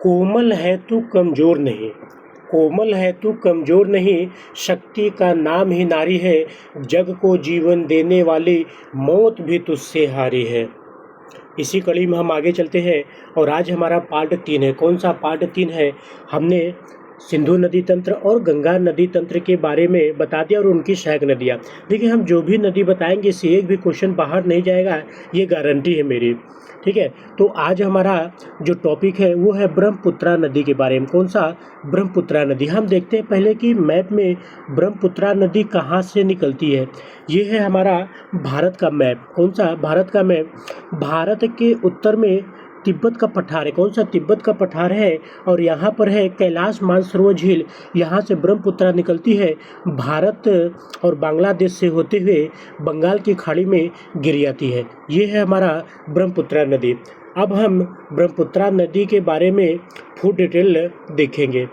कोमल है तू कमज़ोर नहीं, कोमल है तू कमज़ोर नहीं, शक्ति का नाम ही नारी है, जग को जीवन देने वाली मौत भी तुझसे हारी है। इसी कड़ी में हम आगे चलते हैं और आज हमारा पार्ट 3 है। कौन सा पार्ट 3 है? हमने सिंधु नदी तंत्र और गंगा नदी तंत्र के बारे में बता दिया और उनकी सहायक नदियाँ। देखिए, हम जो भी नदी बताएंगे इससे एक भी क्वेश्चन बाहर नहीं जाएगा, ये गारंटी है मेरी। ठीक है, तो आज हमारा जो टॉपिक है वो है ब्रह्मपुत्रा नदी के बारे में। कौन सा? ब्रह्मपुत्रा नदी। हम देखते हैं पहले कि मैप में ब्रह्मपुत्रा नदी कहाँ से निकलती है। ये है हमारा भारत का मैप। कौन सा? भारत का मैप। भारत के उत्तर में तिब्बत का पठार है। कौन सा? तिब्बत का पठार है और यहाँ पर है कैलाश मानसरोवर झील। यहाँ से ब्रह्मपुत्रा निकलती है, भारत और बांग्लादेश से होते हुए बंगाल की खाड़ी में गिर जाती है। ये है हमारा ब्रह्मपुत्रा नदी। अब हम ब्रह्मपुत्रा नदी के बारे में फुल डिटेल देखेंगे।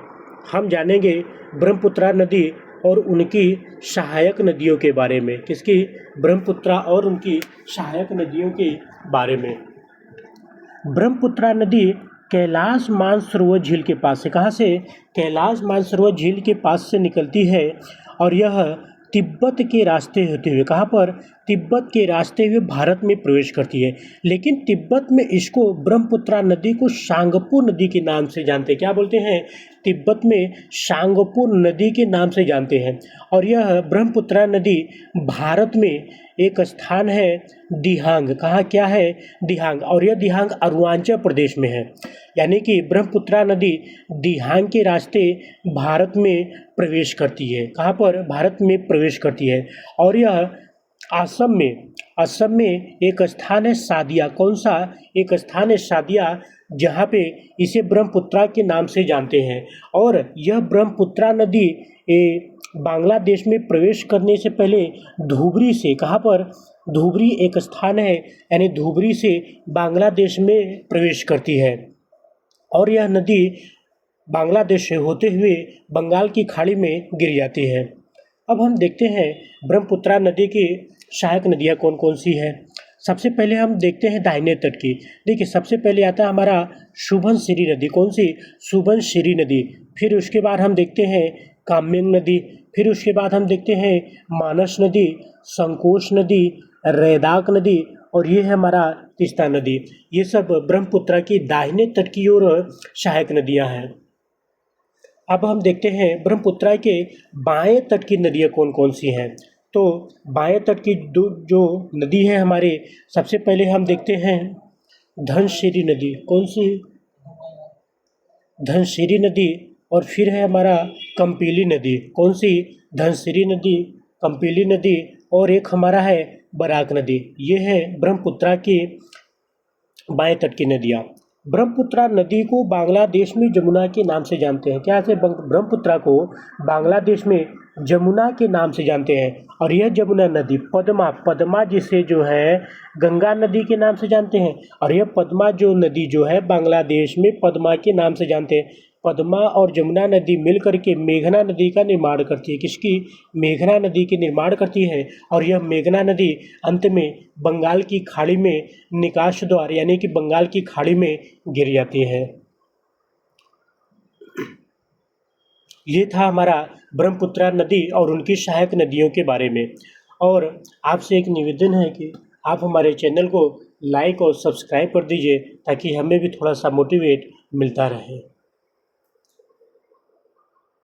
हम जानेंगे ब्रह्मपुत्रा नदी और उनकी सहायक नदियों के बारे में। किसकी? ब्रह्मपुत्रा और उनकी सहायक नदियों के बारे में। ब्रह्मपुत्रा नदी कैलाश मानसरोवर झील के पास से, कहाँ से? कैलाश मानसरोवर झील के पास से निकलती है और यह तिब्बत के रास्ते होते हुए, कहाँ पर? तिब्बत के रास्ते हुए भारत में प्रवेश करती है। लेकिन तिब्बत में इसको ब्रह्मपुत्रा नदी को सांगपो नदी के नाम से जानते हैं। क्या बोलते हैं? तिब्बत में सांगपो नदी के नाम से जानते हैं। और यह ब्रह्मपुत्रा नदी भारत में एक स्थान है दिहांग। कहाँ? क्या है? दिहांग। और यह दिहांग अरुणाचल प्रदेश में है। यानी कि ब्रह्मपुत्रा नदी दिहांग के रास्ते भारत में प्रवेश करती है। कहाँ पर? भारत में प्रवेश करती है। और यह असम में एक स्थान है सादिया। कौन सा? एक स्थान है सादिया, जहाँ पे इसे ब्रह्मपुत्रा के नाम से जानते हैं। और यह ब्रह्मपुत्रा नदी बांग्लादेश में प्रवेश करने से पहले धुबरी से, कहाँ पर? धुबरी एक स्थान है, यानी धुबरी से बांग्लादेश में प्रवेश करती है। और यह नदी बांग्लादेश से होते हुए बंगाल की खाड़ी में गिर जाती है। अब हम देखते हैं ब्रह्मपुत्रा नदी की सहायक नदियाँ कौन कौन सी हैं। सबसे पहले हम देखते हैं दाहिने तट की। देखिए, सबसे पहले आता है हमारा सुबनसिरी नदी। कौन सी? सुबनसिरी नदी। फिर उसके बाद हम देखते हैं कामेंग नदी। फिर उसके बाद हम देखते हैं मानस नदी, संकोश नदी, रैदाक नदी और ये है हमारा तीस्ता नदी। ये सब ब्रह्मपुत्रा की दाहिने तट की ओर सहायक नदियाँ हैं। अब हम देखते हैं ब्रह्मपुत्रा के बाएं तट की नदियाँ कौन कौन सी हैं। तो बाएं तट की जो नदी है हमारे, सबसे पहले हम देखते हैं धनसिरी नदी। कौन सी? धनसिरी नदी। और फिर है हमारा कंपीली नदी। कौन सी? धनसिरी नदी, कंपीली नदी और एक हमारा है बराक नदी। ये है ब्रह्मपुत्रा की बाएं तट की नदियाँ। ब्रह्मपुत्रा नदी को बांग्लादेश में जमुना के नाम से जानते हैं। क्या से? ब्रह्मपुत्रा को बांग्लादेश में जमुना के नाम से जानते हैं। और यह जमुना नदी पद्मा जिसे जो है गंगा नदी के नाम से जानते हैं। और यह पद्मा जो नदी जो है बांग्लादेश में पद्मा के नाम से जानते हैं। पद्मा और जमुना नदी मिलकर के मेघना नदी का निर्माण करती है। किसकी? मेघना नदी के निर्माण करती है। और यह मेघना नदी अंत में बंगाल की खाड़ी में निकास द्वार, यानी कि बंगाल की खाड़ी में गिर जाती है। ये था हमारा ब्रह्मपुत्रा नदी और उनकी सहायक नदियों के बारे में। और आपसे एक निवेदन है कि आप हमारे चैनल को लाइक और सब्सक्राइब कर दीजिए ताकि हमें भी थोड़ा सा मोटिवेट मिलता रहे।